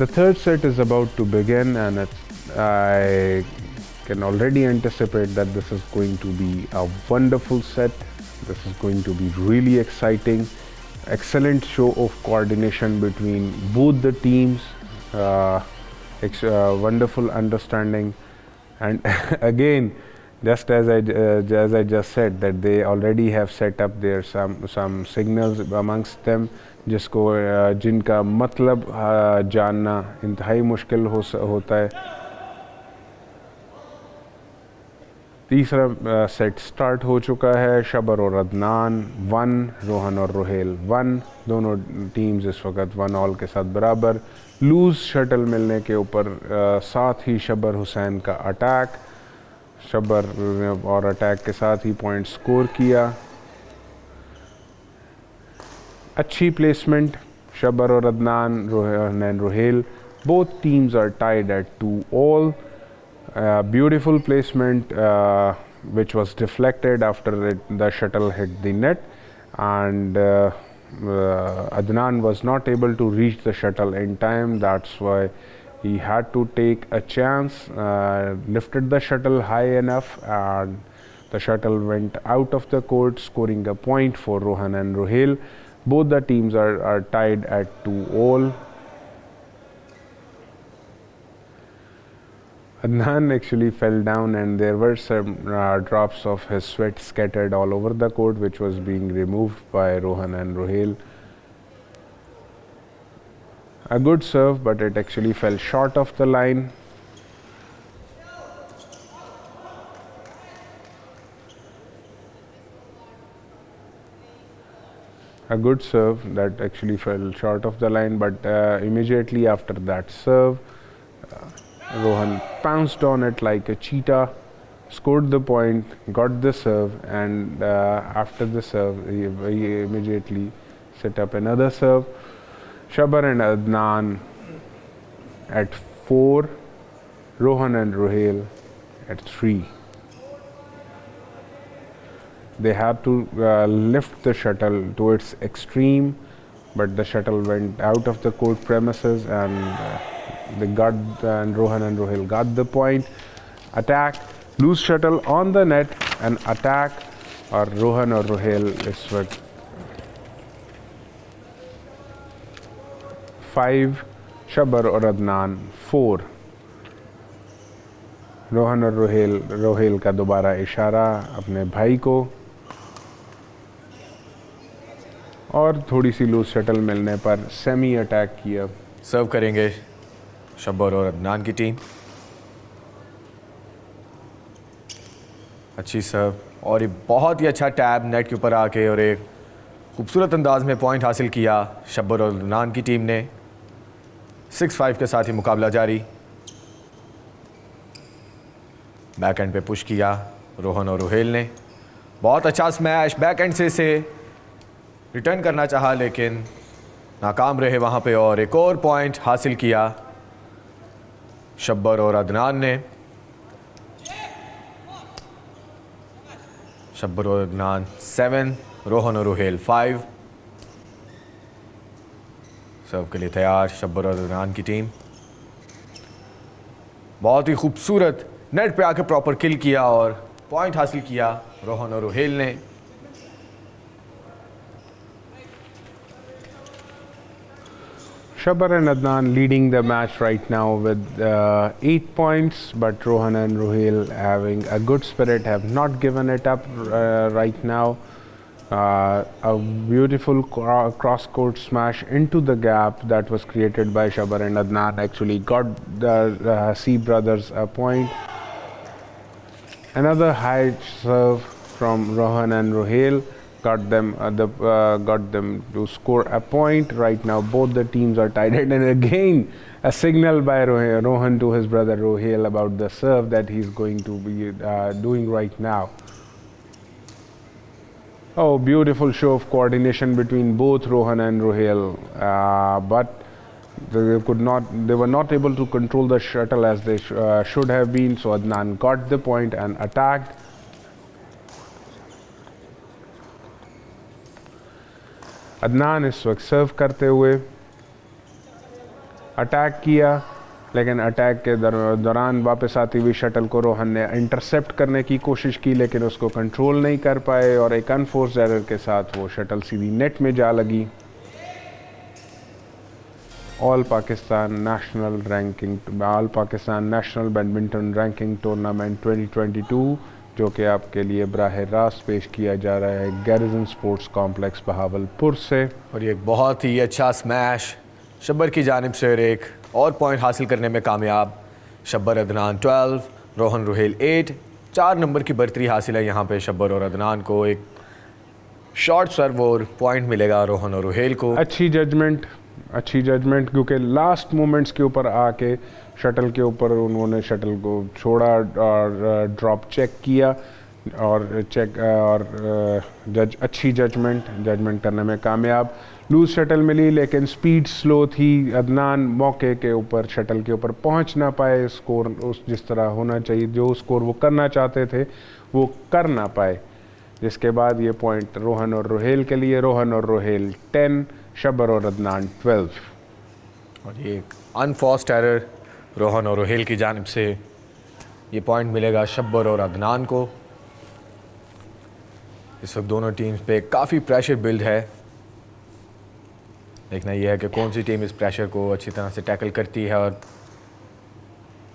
The third set is about to begin, and I can already anticipate that this is going to be a wonderful set. This is going to be really exciting. Excellent show of coordination between both the teams. Wonderful understanding, and again, just as I just said, that they already have set up their some signals amongst them, जिनका मतलब जानना इंतहाई मुश्किल होता है. तीसरा set start हो चुका है. शबर और अदनान 1, रोहन और रुहेल 1. दोनों टीम्स इस वक्त 1 ऑल के साथ बराबर. लूज शटल मिलने के ऊपर साथ ही शबर हुसैन का अटैक. शबर और अटैक के साथ ही पॉइंट स्कोर किया. अच्छी प्लेसमेंट. शबर और Adnan, Rohan and Ruhel, both teams are tied at 2 all. Beautiful placement which was deflected after the shuttle hit the net, and Adnan was not able to reach the shuttle in time. That's why he had to take a chance, lifted the shuttle high enough, and the shuttle went out of the court, scoring a point for Rohan and Ruhail. Both the teams are tied at 2 all. Adnan actually fell down, and there were some drops of his sweat scattered all over the court, which was being removed by Rohan and Ruhail. A good serve, but it actually fell short of the line. A good serve that actually fell short of the line, but immediately after that serve, Rohan pounced on it like a cheetah, scored the point, got the serve, and after the serve, he immediately set up another serve. Shabar and Adnan at 4, Rohan and Ruhail at 3. They had to lift the shuttle to its extreme, but the shuttle went out of the court premises, and Rohan and Ruhail got the point. Attack, loose shuttle on the net, and attack, or Rohan or Ruhail is what 5, Shabar or Adnan 4. Rohan और रोहेल का दोबारा इशारा अपने भाई को, और थोड़ी सी loose shuttle मिलने पर सेमी अटैक किया. सर्व करेंगे शब्बर और अदनान की टीम. अच्छी सर्व, और ये बहुत ही अच्छा टैब नेट के ऊपर आके और एक खूबसूरत अंदाज में पॉइंट हासिल किया शब्बर और अदनान की टीम ने. 6-5 के साथ ही मुकाबला जारी. बैक एंड पे पुश किया रोहन और रुहेल ने. बहुत अच्छा स्मैश बैक एंड से रिटर्न करना चाहा, लेकिन नाकाम रहे वहाँ पे, और एक और पॉइंट हासिल किया शब्बर और अदनान ने. शब्बर और अदनान 7, रोहन और रुहेल 5. सर्व के लिए तैयार शब्बर और अदनान की टीम. बहुत ही खूबसूरत नेट पे आके प्रॉपर किल किया और पॉइंट हासिल किया रोहन और रुहेल ने. Shabar and Adnan leading the match right now with 8 points, but Rohan and Ruhail having a good spirit, have not given it up right now. A beautiful cross-court smash into the gap that was created by Shabar and Adnan actually got the C brothers a point. Another high serve from Rohan and Ruhail got them to score a point. Right now both the teams are tied, and again a signal by Rohan to his brother Ruhail about the serve that he's going to be doing right now. Oh, beautiful show of coordination between both Rohan and Ruhail, but they were not able to control the shuttle as they should have been. So Adnan got the point and attacked. Adnan इस वक्त सर्व करते हुए. Attack किया, लेकिन attack के दौरान वापस आती हुई शटल को रोहन ने इंटरसेप्ट करने की कोशिश की, लेकिन उसको कंट्रोल नहीं कर पाए और एक अनफोर्स्ड एरर के साथ वो शटल सीधी नेट में जा लगी। All Pakistan national badminton ranking tournament 2022 जो कि आपके लिए बराह रास्त पेश किया जा रहा है गैरिजन स्पोर्ट्स कॉम्प्लेक्स बहावलपुर से। और ये एक बहुत ही अच्छा स्मैश शब्बर की जानिब से और एक और पॉइंट हासिल करने में कामयाब। शब्बर अदनान 12, रोहन रुहेल 8, 4 नंबर की बर्तरी हासिल है यहाँ पे शब्बर और अदनान को। एक शॉर्ट सर्व और पॉइंट मिलेगा रोहन और रुहेल को। अच्छी जजमेंट क्योंकि लास्ट मोमेंट्स के ऊपर आके शटल के ऊपर उन्होंने शटल को छोड़ा और ड्रॉप चेक किया और अच्छी जजमेंट करने में कामयाब। लूज शटल मिली लेकिन स्पीड स्लो थी। अदनान मौके के ऊपर शटल के ऊपर पहुंच ना पाए, स्कोर उस जिस तरह होना चाहिए, जो स्कोर वो करना चाहते थे वो कर ना पाए, जिसके बाद ये पॉइंट रोहन और रुहेल के लिए। रोहन और रुहेल 10, शब्बर और अदनान 12। और ये एक अनफोर्स्ड एरर रोहन और रुहेल की जानिब से। ये पॉइंट मिलेगा शब्बर और अदनान को। इस वक्त दोनों टीम्स पे काफ़ी प्रेशर बिल्ड है। देखना यह है कि कौन सी टीम इस प्रेशर को अच्छी तरह से टैकल करती है और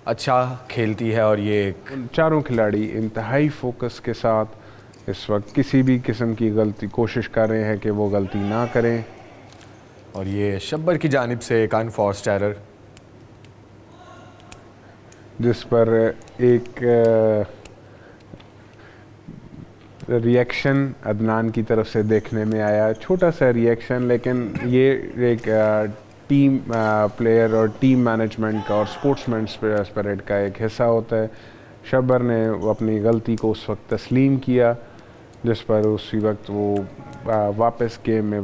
अच्छा खेलती है। और ये चारों खिलाड़ी इंतहाई फोकस के साथ इस वक्त किसी भी किस्म की कोशिश कर रहे हैं कि वो गलती ना करें। और ये शब्बर की जानिब से एक अनफोर्स्ड एरर, जिस पर एक रिएक्शन अदनान की तरफ से देखने में आया, छोटा सा रिएक्शन, लेकिन ये एक टीम प्लेयर और टीम मैनेजमेंट का और स्पोर्ट्समैन स्पिरिट का एक हिस्सा होता है। शब्बर ने अपनी गलती को उस वक्त तस्लीम किया, जिस पर उसी वक्त वो वापस गेम में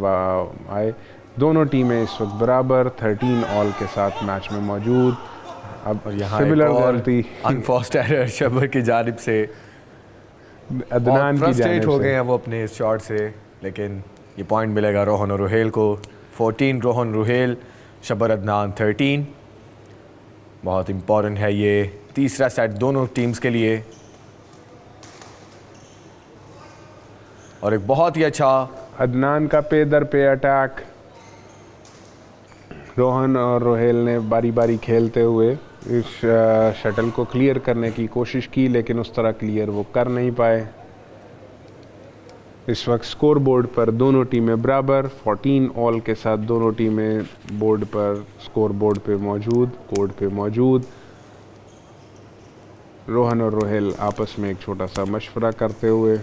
आए। दोनों टीमें इस वक्त बराबर 13 ऑल के साथ मैच में मौजूद। अब यहाँ सिमिलर गलती अनफोर्स्ड एरर शब्बर की जानिब से। अदनान की जानिब हो से गए हैं वो अपने इस शॉट से, लेकिन ये पॉइंट मिलेगा रोहन और रुहेल को। 14 रोहन रुहेल, शब्बर अदनान 13। बहुत इम्पॉर्टेंट है ये तीसरा सेट दोनों टीम्स के लिए। और एक बहुत ही अच्छा अदनान का पे दर पे अटैक। रोहन और रुहेल ने बारी बारी खेलते हुए इस शटल को क्लियर करने की कोशिश की, लेकिन उस तरह क्लियर वो कर नहीं पाए। इस वक्त स्कोर बोर्ड पर दोनों टीमें बराबर 14 ऑल के साथ दोनों टीमें बोर्ड पर स्कोर बोर्ड पे मौजूद। रोहन और रुहेल आपस में एक छोटा सा मशवरा करते हुए,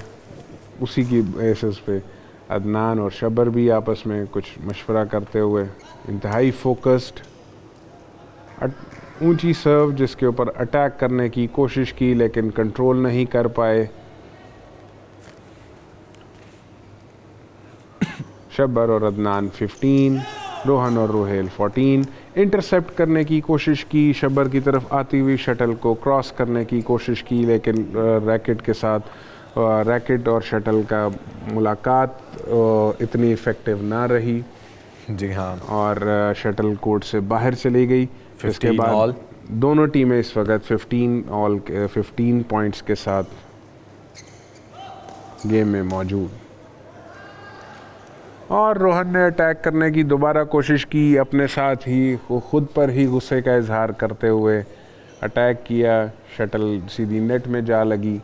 उसी की बेसिस पे अदनान और शब्बर भी आपस में कुछ मशवरा करते हुए इंतहाई फोकस्ड। ऊंची सर्व जिसके ऊपर अटैक करने की कोशिश की लेकिन कंट्रोल नहीं कर पाए। शब्बर और अदनान 15, रोहन और रुहेल 14। इंटरसेप्ट करने की कोशिश की, शब्बर की तरफ आती हुई शटल को क्रॉस करने की कोशिश की, लेकिन रैकेट और शटल का मुलाकात इतनी इफ़ेक्टिव ना रही। जी हाँ, और शटल कोर्ट से बाहर चली गई। इसके बाद दोनों टीमें इस वक्त 15 पॉइंट्स के साथ गेम में मौजूद। और रोहन ने अटैक करने की दोबारा कोशिश की, अपने साथ ही खुद पर ही गुस्से का इजहार करते हुए अटैक किया। शटल सीधी नेट में जा लगी।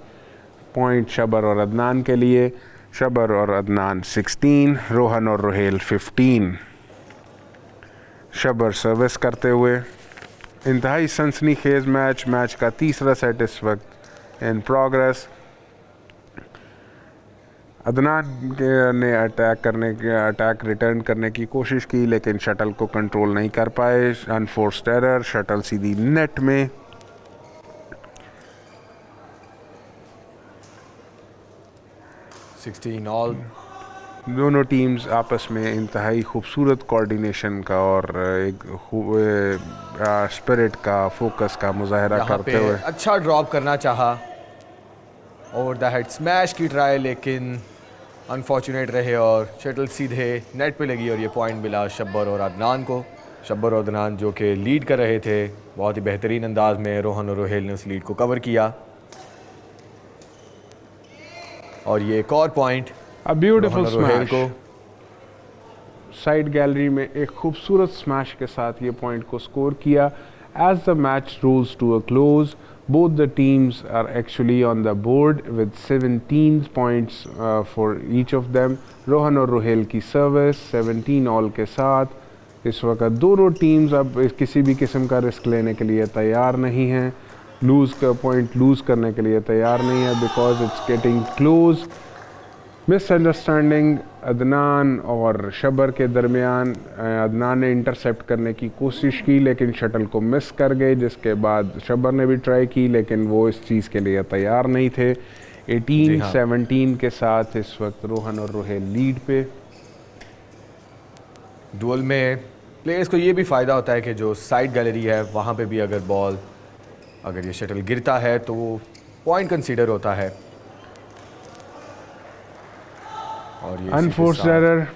पॉइंट शब्बर और अदनान के लिए। शब्बर और अदनान 16, रोहन और रुहेल 15। शब्बर सर्विस करते हुए। इंतहाई सनसनीखेज मैच का तीसरा सेट इस वक्त इन प्रोग्रेस। अदनान ने अटैक रिटर्न करने की कोशिश की, लेकिन शटल को कंट्रोल नहीं कर पाए। अनफोर्स्ड एरर, शटल सीधी नेट में। ऑल। दोनों टीम्स आपस में इंतहाई खूबसूरत कोऑर्डिनेशन का और एक स्पिरिट का, फोकस का मुजाहरा करते हुए अच्छा ड्रॉप करना चाहा, ओवर द हेड स्मैश की ट्राई, लेकिन अनफॉर्चुनेट रहे और शटल सीधे नेट पे लगी और ये पॉइंट मिला शब्बर और अदनान को। शब्बर और अदनान जो कि लीड कर रहे थे, बहुत ही बेहतरीन अंदाज में रोहन और रुहेल ने उस लीड को कवर किया। और ये एक और point a beautiful Ruhel smash को। साइड गैलरी में एक खूबसूरत स्मैश के साथ ये पॉइंट को स्कोर किया। As the match rose to a close, both the teams are actually on the board with 17 points for each of them. Rohan और रुहेल की सर्विस 17 ऑल के साथ इस वक्त दोनों टीम्स अब किसी भी किस्म का रिस्क लेने के लिए तैयार नहीं हैं, पॉइंट लूज़ करने के लिए तैयार नहीं है, because it's getting close. Misunderstanding Adnan और शबर के दरमियान, अदनान ने इंटरसेप्ट करने की कोशिश की लेकिन शटल को मिस कर गए, जिसके बाद शबर ने भी ट्राई की लेकिन वो इस चीज़ के लिए तैयार नहीं थे। 18-17 के साथ इस वक्त रोहन और रुहेल लीड पे। डुअल में प्लेयर्स को ये भी फ़ायदा होता है कि जो साइड गैलरी है वहाँ पे भी अगर ये शटल गिरता है तो वो पॉइंट कंसीडर होता है। और ये अनफोर्स्ड एरर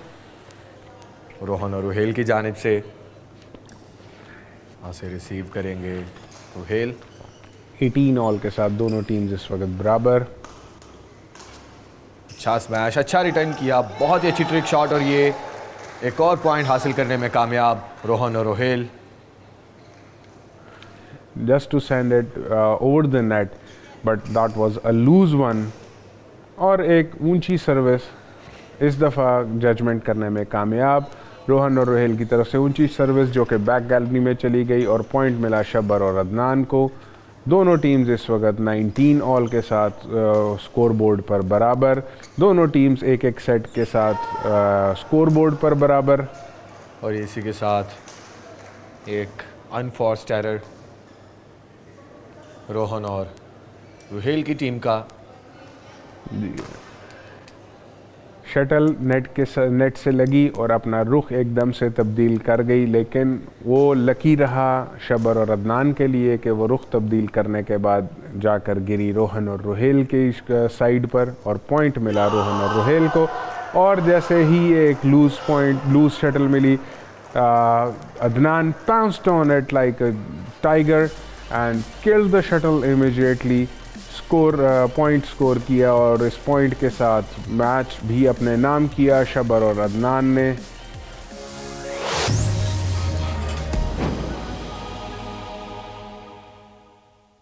रोहन और रुहेल की जानिब से यहाँ से रिसीव करेंगे रुहेल। 18 ऑल के साथ दोनों टीम्स इस वक्त बराबर। अच्छा स्मैश, अच्छा रिटर्न किया, बहुत ही अच्छी ट्रिक शॉट और ये एक और पॉइंट हासिल करने में कामयाब रोहन और Ruhel. Just to send it over the net, but that was a loose one. और एक ऊंची सर्विस इस दफ़ा जजमेंट करने में कामयाब रोहन और रुहेल की तरफ से। ऊंची सर्विस जो कि बैक गैलरी में चली गई और पॉइंट मिला शब्बर और अदनान को। दोनों टीम्स इस वक्त 19 ऑल के साथ स्कोर बोर्ड पर बराबर। दोनों टीम्स एक एक सेट के साथ स्कोर बोर्ड पर बराबर। और इसी के साथ एक अनफोर्स्ड एरर रोहन और रुहेल की टीम का। शटल नेट से लगी और अपना रुख एकदम से तब्दील कर गई, लेकिन वो लकी रहा शबर और अदनान के लिए कि वो रुख तब्दील करने के बाद जाकर गिरी रोहन और रुहेल के साइड पर और पॉइंट मिला रोहन और रुहेल को। और जैसे ही एक लूज शटल मिली, Adnan pounced on it like a tiger and killed the shuttle immediately. Point score किया और इस पॉइंट के साथ मैच भी अपने नाम किया शबर और अदनान ने।